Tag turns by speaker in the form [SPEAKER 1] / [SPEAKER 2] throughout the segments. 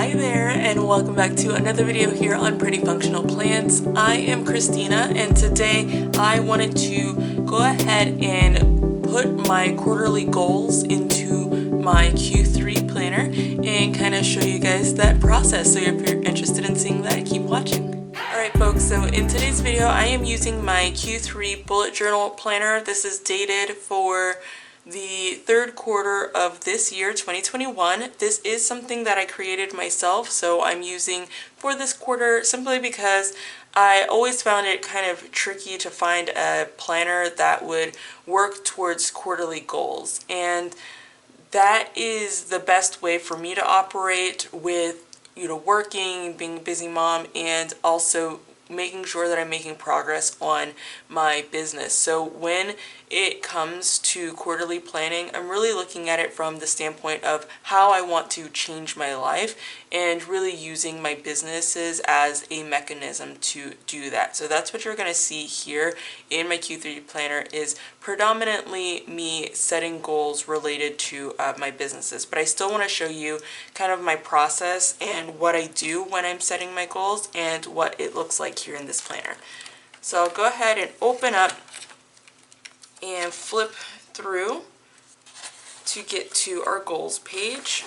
[SPEAKER 1] Hi there, and welcome back to another video here on Pretty Functional Plants. I am Christina, and today I wanted to go ahead and put my quarterly goals into my Q3 planner and kind of show you guys that process. So if you're interested in seeing that, keep watching. Alright folks, so in today's video I am using my Q3 bullet journal planner. This is dated for the third quarter of this year, 2021. This is something that I created myself, so I'm using for this quarter simply because I always found it kind of tricky to find a planner that would work towards quarterly goals. And that is the best way for me to operate with, working, being a busy mom, and also making sure that I'm making progress on my business. So when it comes to quarterly planning, I'm really looking at it from the standpoint of how I want to change my life and really using my businesses as a mechanism to do that. So that's what you're going to see here in my Q3 planner is predominantly me setting goals related to my businesses. But I still want to show you kind of my process and what I do when I'm setting my goals and what it looks like here in this planner. So I'll go ahead and open up and flip through to get to our goals page,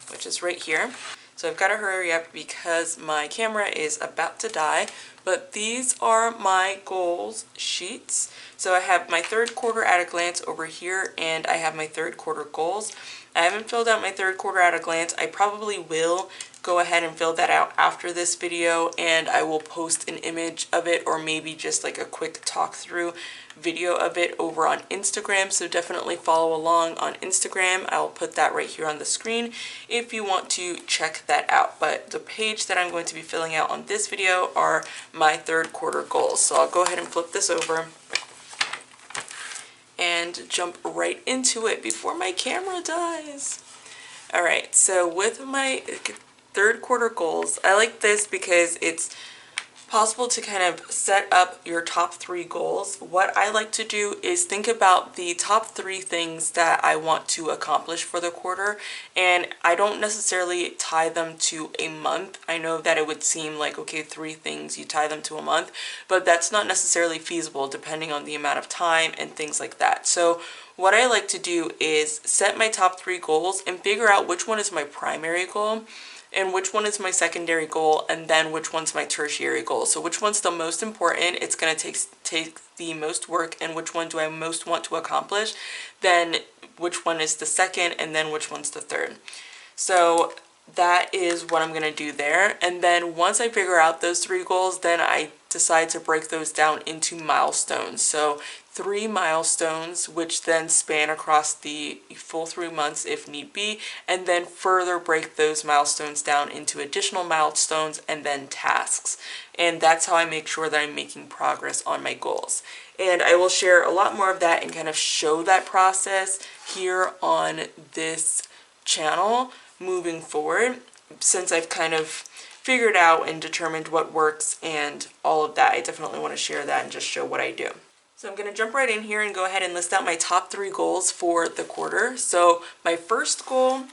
[SPEAKER 1] which is right here. So I've got to hurry up because my camera is about to die, but these are my goals sheets. So I have my third quarter at a glance over here, and I have my third quarter goals. I haven't filled out my third quarter at a glance. I probably will go ahead and fill that out after this video, and I will post an image of it or maybe just like a quick talk through video of it over on Instagram. So definitely follow along on Instagram. I'll put that right here on the screen if you want to check that out. But the page that I'm going to be filling out on this video are my third quarter goals. So I'll go ahead and flip this over and jump right into it before my camera dies. Alright, so with my third quarter goals, I like this because it's possible to kind of set up your top 3 goals. What I like to do is think about the top 3 things that I want to accomplish for the quarter, and I don't necessarily tie them to a month. I know that it would seem like, okay, 3 things, you tie them to a month, but that's not necessarily feasible depending on the amount of time and things like that. So what I like to do is set my top 3 goals and figure out which one is my primary goal and which one is my secondary goal, and then which one's my tertiary goal. So which one's the most important, it's going to take the most work, and which one do I most want to accomplish, then which one is the second, and then which one's the third. So that is what I'm going to do there. And then once I figure out those 3 goals, then I decide to break those down into milestones. So 3 milestones, which then span across the full 3 months if need be, and then further break those milestones down into additional milestones and then tasks. And that's how I make sure that I'm making progress on my goals. And I will share a lot more of that and kind of show that process here on this channel moving forward, since I've kind of figured out and determined what works and all of that. I definitely want to share that and just show what I do. So I'm going to jump right in here and go ahead and list out my top 3 goals for the quarter. So my first goal,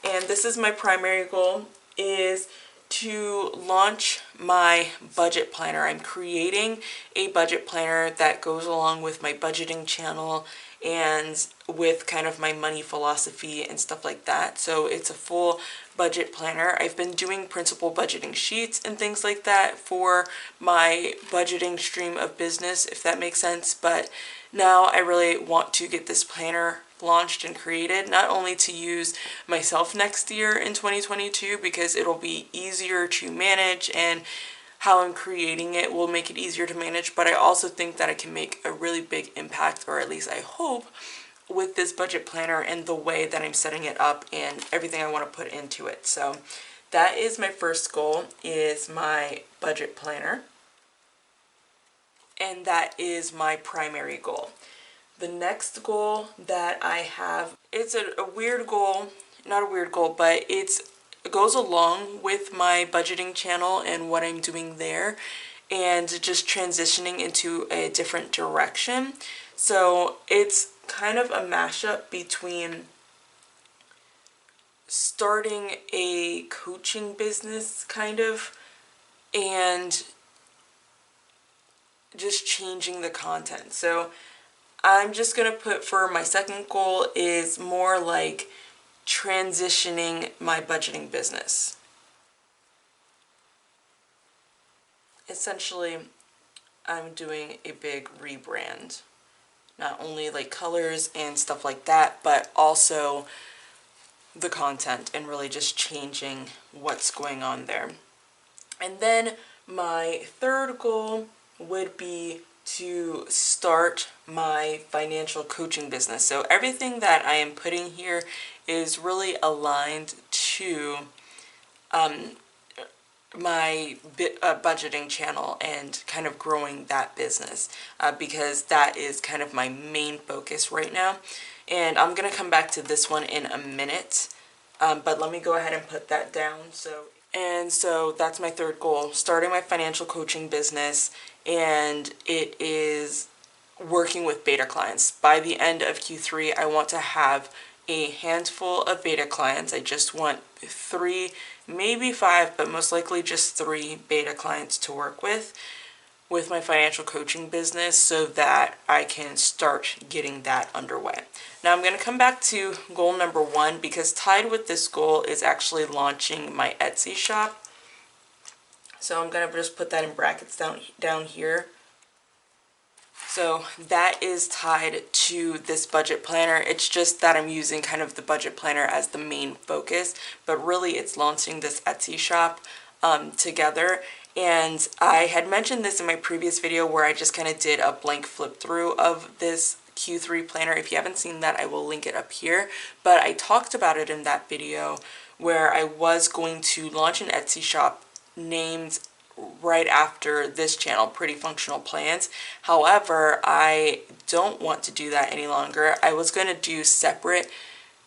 [SPEAKER 1] and this is my primary goal, is to launch my budget planner. I'm creating a budget planner that goes along with my budgeting channel and with kind of my money philosophy and stuff like that. So it's a full budget planner. I've been doing principal budgeting sheets and things like that for my budgeting stream of business, if that makes sense. But now I really want to get this planner launched and created, not only to use myself next year in 2022 because it'll be easier to manage and how I'm creating it will make it easier to manage, but I also think that I can make a really big impact, or at least I hope, with this budget planner and the way that I'm setting it up and everything I want to put into it. So that is my first goal, is my budget planner, and that is my primary goal. The next goal that I have, it's a weird goal, not a weird goal, but it goes along with my budgeting channel and what I'm doing there, and just transitioning into a different direction. So it's kind of a mashup between starting a coaching business kind of, and just changing the content. So I'm just going to put, for my second goal, is more like transitioning my budgeting business. Essentially, I'm doing a big rebrand. Not only like colors and stuff like that, but also the content, and really just changing what's going on there. And then my third goal would be to start my financial coaching business. So everything that I am putting here is really aligned to my budgeting channel and kind of growing that business, because that is kind of my main focus right now. And I'm going to come back to this one in a minute, but let me go ahead and put that down. So that's my third goal, starting my financial coaching business, and it is working with beta clients. By the end of Q3, I want to have a handful of beta clients. I just want 3, maybe 5, but most likely just 3 beta clients to work with my financial coaching business, so that I can start getting that underway. Now I'm going to come back to goal number 1, because tied with this goal is actually launching my Etsy shop. So I'm going to just put that in brackets down here. So that is tied to this budget planner. It's just that I'm using kind of the budget planner as the main focus, but really it's launching this Etsy shop together. And I had mentioned this in my previous video, where I just kind of did a blank flip through of this Q3 planner. If you haven't seen that, I will link it up here. But I talked about it in that video, where I was going to launch an Etsy shop named right after this channel, Pretty Functional Plans. However, I don't want to do that any longer. I was going to do separate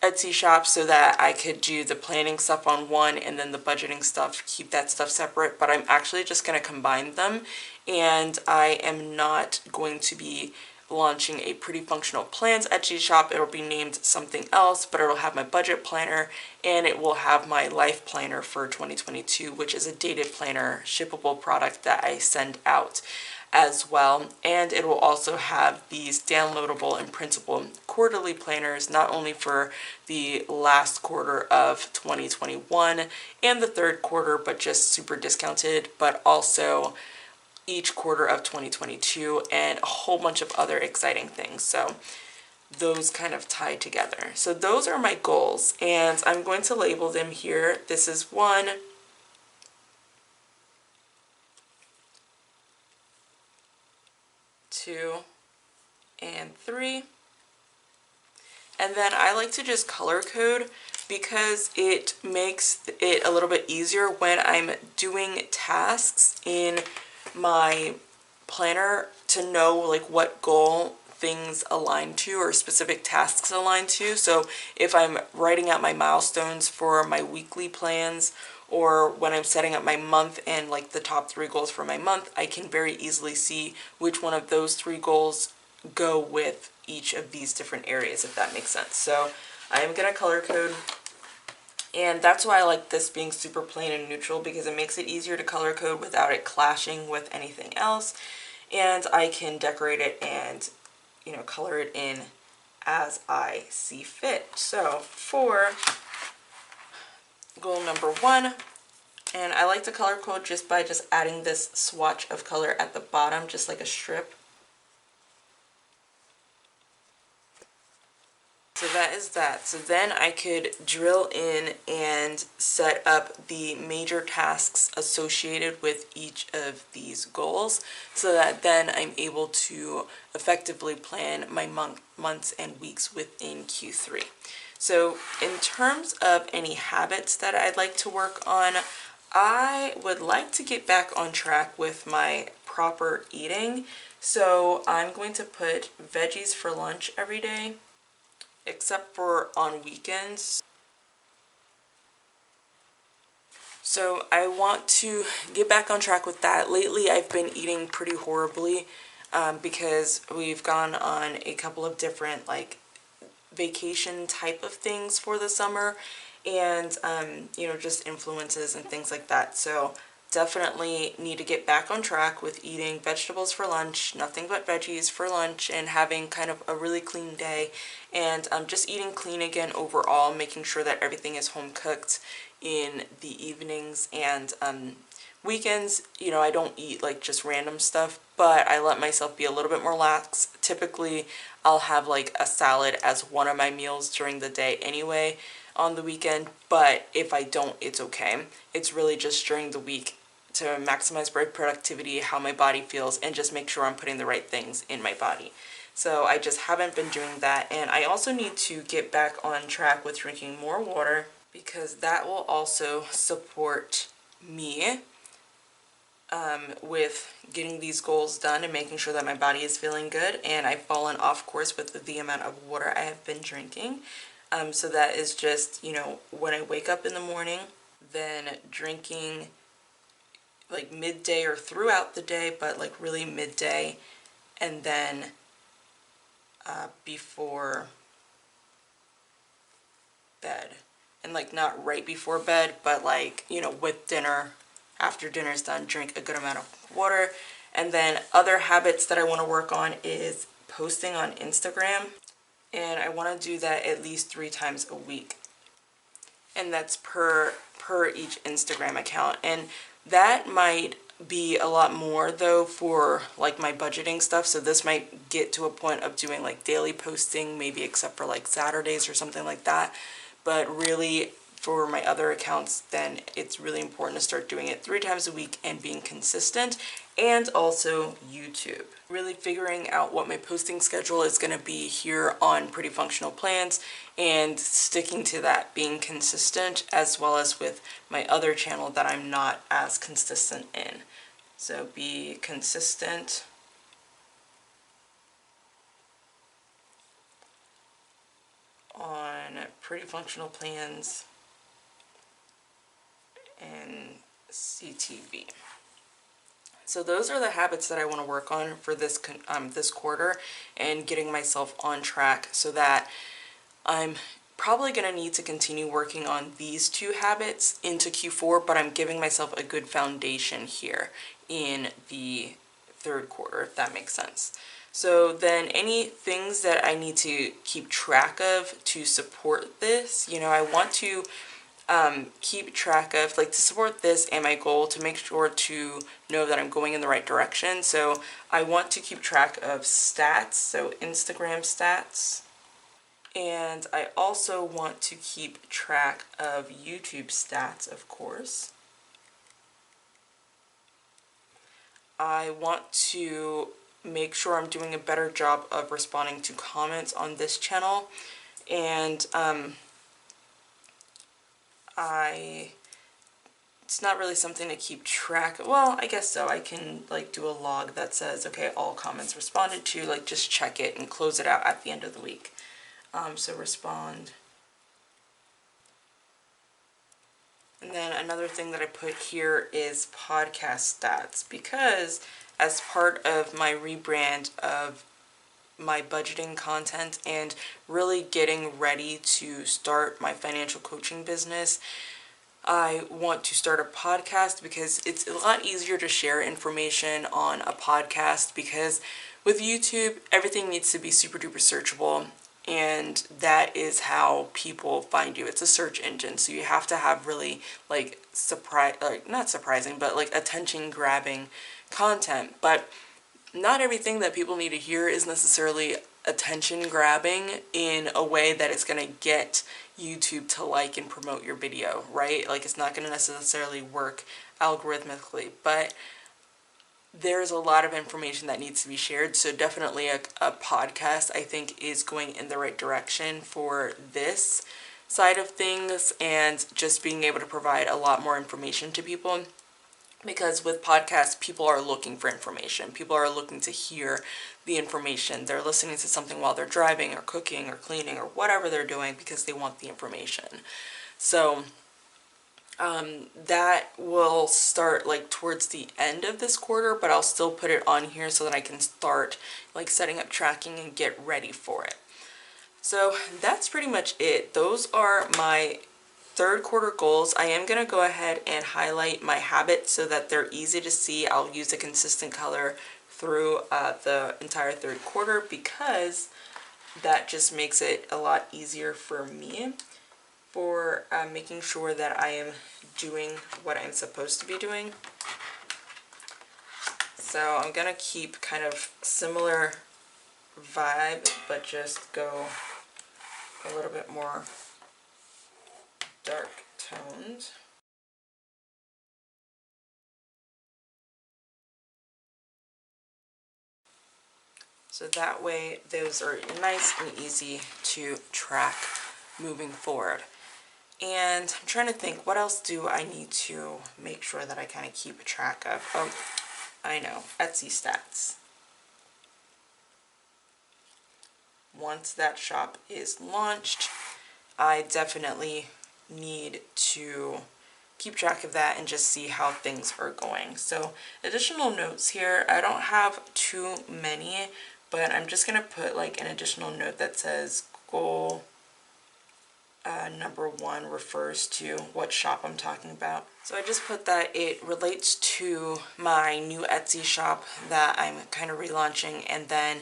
[SPEAKER 1] Etsy shops so that I could do the planning stuff on one, and then the budgeting stuff, keep that stuff separate, but I'm actually just going to combine them. And I am not going to be launching a Pretty Functional Plans Etsy shop. It'll be named something else, but it'll have my budget planner, and it will have my life planner for 2022, which is a dated planner, shippable product that I send out as well. And it will also have these downloadable and printable quarterly planners, not only for the last quarter of 2021 and the third quarter, but just super discounted, but also each quarter of 2022, and a whole bunch of other exciting things. So those kind of tie together. So those are my goals, and I'm going to label them here. This is 1, 2, and 3. And then I like to just color code, because it makes it a little bit easier when I'm doing tasks in my planner to know like what goal things align to, or specific tasks align to. So if I'm writing out my milestones for my weekly plans, or when I'm setting up my month and like the top 3 goals for my month, I can very easily see which one of those 3 goals go with each of these different areas, if that makes sense. So I am going to color code. And that's why I like this being super plain and neutral, because it makes it easier to color code without it clashing with anything else. And I can decorate it and, color it in as I see fit. So for goal number 1, and I like to color code just by adding this swatch of color at the bottom, just like a strip. So that is that. So then I could drill in and set up the major tasks associated with each of these goals, so that then I'm able to effectively plan my months and weeks within Q3. So in terms of any habits that I'd like to work on, I would like to get back on track with my proper eating. So I'm going to put veggies for lunch every day, except for on weekends. So I want to get back on track with that. Lately I've been eating pretty horribly, because we've gone on a couple of different like vacation type of things for the summer, and you know, just influences and things like that. So definitely need to get back on track with eating vegetables for lunch, nothing but veggies for lunch, and having kind of a really clean day, and just eating clean again overall, making sure that everything is home cooked in the evenings, and weekends, you know, I don't eat like just random stuff, but I let myself be a little bit more lax. Typically, I'll have like a salad as one of my meals during the day anyway on the weekend, but if I don't, it's okay. It's really just during the week to maximize my productivity, how my body feels, and just make sure I'm putting the right things in my body. So I just haven't been doing that, and I also need to get back on track with drinking more water, because that will also support me with getting these goals done and making sure that my body is feeling good. And I've fallen off course with the amount of water I have been drinking. So that is just, you know, when I wake up in the morning, then drinking like midday or throughout the day, but like really midday, and then before bed. And like not right before bed, but like, you know, with dinner, after dinner's done, drink a good amount of water. And then other habits that I want to work on is posting on Instagram, and I want to do that at least 3 times a week, and that's per each Instagram account. And that might be a lot more though for like my budgeting stuff, so this might get to a point of doing like daily posting, maybe except for like Saturdays or something like that. But really, for my other accounts, then it's really important to start doing it 3 times a week and being consistent. And also YouTube. Really figuring out what my posting schedule is going to be here on Pretty Functional Plans, and sticking to that, being consistent, as well as with my other channel that I'm not as consistent in. So be consistent on Pretty Functional Plans and CTV. So those are the habits that I want to work on for this this quarter, and getting myself on track, so that I'm probably going to need to continue working on these 2 habits into Q4, but I'm giving myself a good foundation here in the 3rd quarter, if that makes sense. So then any things that I need to keep track of to support this, you know, I want to keep track of, like, to support this and my goal, to make sure to know that I'm going in the right direction. So I want to keep track of stats, so Instagram stats. And I also want to keep track of YouTube stats, of course. I want to make sure I'm doing a better job of responding to comments on this channel. And it's not really something to keep track of. Well, I guess so. I can like do a log that says, okay, all comments responded to, like just check it and close it out at the end of the week. So respond. And then another thing that I put here is podcast stats, because as part of my rebrand of my budgeting content and really getting ready to start my financial coaching business, I want to start a podcast, because it's a lot easier to share information on a podcast, because with YouTube, everything needs to be super duper searchable, and that is how people find you. It's a search engine, so you have to have really like not surprising, but like attention grabbing content. But not everything that people need to hear is necessarily attention grabbing in a way that it's going to get YouTube to like and promote your video, right? Like, it's not going to necessarily work algorithmically, but there's a lot of information that needs to be shared. So definitely a podcast, I think, is going in the right direction for this side of things, and just being able to provide a lot more information to people. Because with podcasts, people are looking for information. People are looking to hear the information. They're listening to something while they're driving or cooking or cleaning or whatever they're doing, because they want the information. So that will start like towards the end of this quarter, but I'll still put it on here so that I can start like setting up tracking and get ready for it. So that's pretty much it. Those are my third quarter goals, I am going to go ahead and highlight my habits so that they're easy to see. I'll use a consistent color through the entire third quarter because that just makes it a lot easier for me for making sure that I am doing what I'm supposed to be doing. So I'm going to keep kind of similar vibe, but just go a little bit more dark toned. So that way those are nice and easy to track moving forward. And I'm trying to think, what else do I need to make sure that I kind of keep track of? Oh, I know, Etsy stats. Once that shop is launched, I definitely need to keep track of that and just see how things are going. So additional notes here, I don't have too many, but I'm just going to put like an additional note that says goal number 1 refers to what shop I'm talking about. So I just put that it relates to my new Etsy shop that I'm kind of relaunching, and then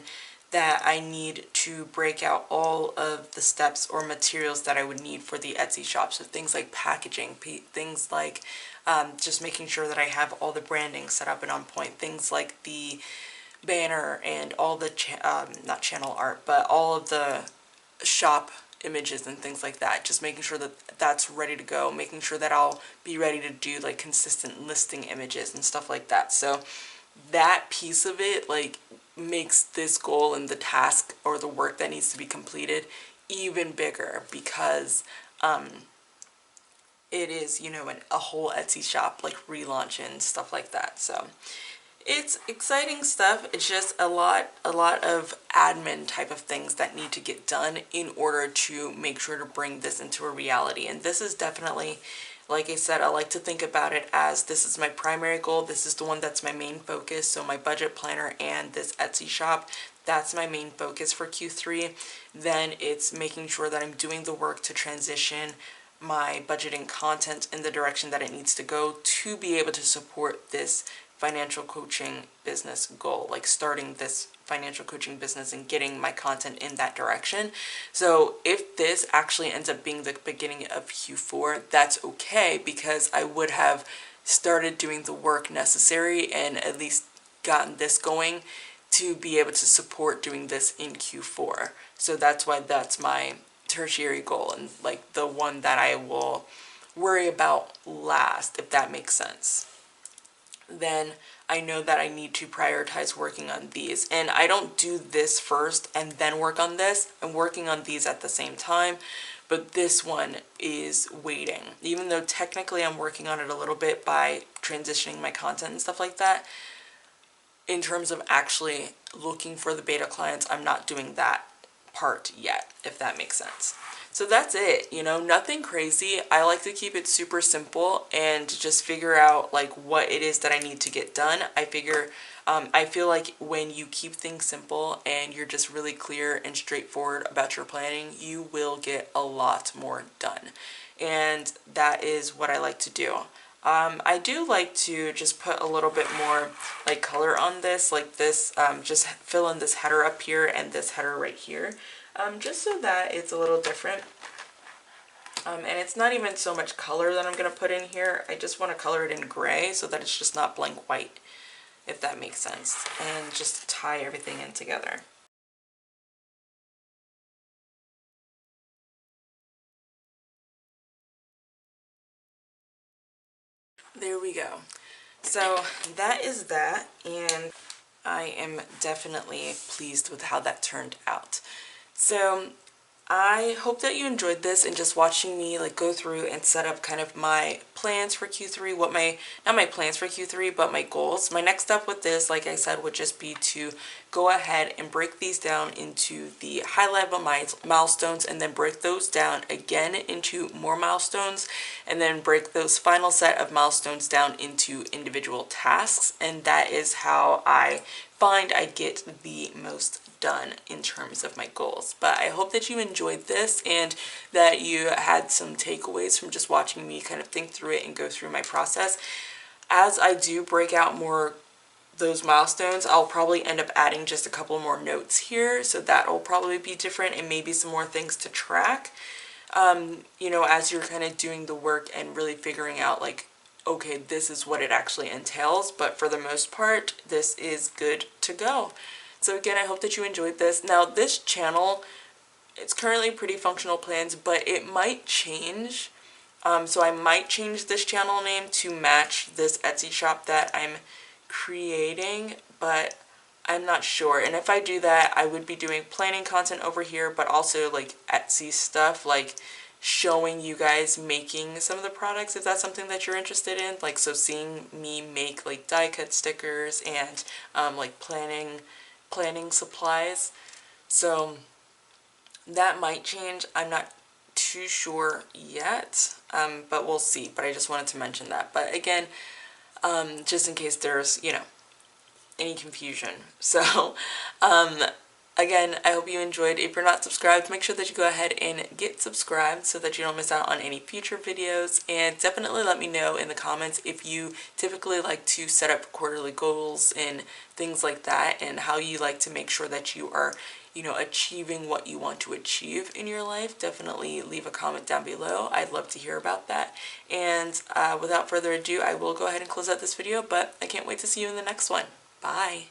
[SPEAKER 1] that I need to break out all of the steps or materials that I would need for the Etsy shop. So things like packaging, things like just making sure that I have all the branding set up and on point, things like the banner and all the, not channel art, but all of the shop images and things like that, just making sure that that's ready to go, making sure that I'll be ready to do like consistent listing images and stuff like that. So that piece of it like makes this goal and the task or the work that needs to be completed even bigger, because it is, you know, a whole Etsy shop like relaunch and stuff like that. So it's exciting stuff. It's just a lot of admin type of things that need to get done in order to make sure to bring this into a reality. And this is definitely, like I said, I like to think about it as this is my primary goal. This is the one that's my main focus. So my budget planner and this Etsy shop, that's my main focus for Q3. Then it's making sure that I'm doing the work to transition my budgeting content in the direction that it needs to go to be able to support this financial coaching business goal, like starting this financial coaching business and getting my content in that direction. So if this actually ends up being the beginning of Q4, that's okay, because I would have started doing the work necessary and at least gotten this going to be able to support doing this in Q4. So that's why that's my tertiary goal and like the one that I will worry about last, if that makes sense. Then I know that I need to prioritize working on these. And I don't do this first and then work on this. I'm working on these at the same time, but this one is waiting. Even though technically I'm working on it a little bit by transitioning my content and stuff like that, in terms of actually looking for the beta clients, I'm not doing that part yet, if that makes sense. So that's it, you know, nothing crazy. I like to keep it super simple and just figure out like what it is that I need to get done. I feel like when you keep things simple and you're just really clear and straightforward about your planning, you will get a lot more done. And that is what I like to do. I do like to just put a little bit more like color on this, like this, just fill in this header up here and this header right here. Just so that it's a little different. And it's not even so much color that I'm going to put in here. I just want to color it in gray so that it's just not blank white, if that makes sense. And just tie everything in together. There we go. So that is that, and I am definitely pleased with how that turned out. So I hope that you enjoyed this and just watching me like go through and set up kind of my plans for Q3, not my plans for Q3, but my goals. My next step with this, like I said, would just be to go ahead and break these down into the high level milestones, and then break those down again into more milestones, and then break those final set of milestones down into individual tasks. And that is how I find I get the most done in terms of my goals. But I hope that you enjoyed this and that you had some takeaways from just watching me kind of think through it and go through my process. As I do break out more those milestones, I'll probably end up adding just a couple more notes here, so that'll probably be different, and maybe some more things to track, you know, as you're kind of doing the work and really figuring out like, okay, this is what it actually entails. But for the most part, this is good to go. So again, I hope that you enjoyed this. Now this channel, it's currently Pretty Functional Plans, but it might change. So I might change this channel name to match this Etsy shop that I'm creating, but I'm not sure. And if I do that, I would be doing planning content over here, but also like Etsy stuff, like showing you guys making some of the products, if that's something that you're interested in. Like, so seeing me make like die cut stickers and like planning supplies. So that might change. I'm not too sure yet, but we'll see. But I just wanted to mention that. But again, just in case there's, you know, any confusion. So, again, I hope you enjoyed. If you're not subscribed, make sure that you go ahead and get subscribed so that you don't miss out on any future videos. And definitely let me know in the comments if you typically like to set up quarterly goals and things like that, and how you like to make sure that you are, you know, achieving what you want to achieve in your life. Definitely leave a comment down below. I'd love to hear about that. And without further ado, I will go ahead and close out this video, but I can't wait to see you in the next one. Bye.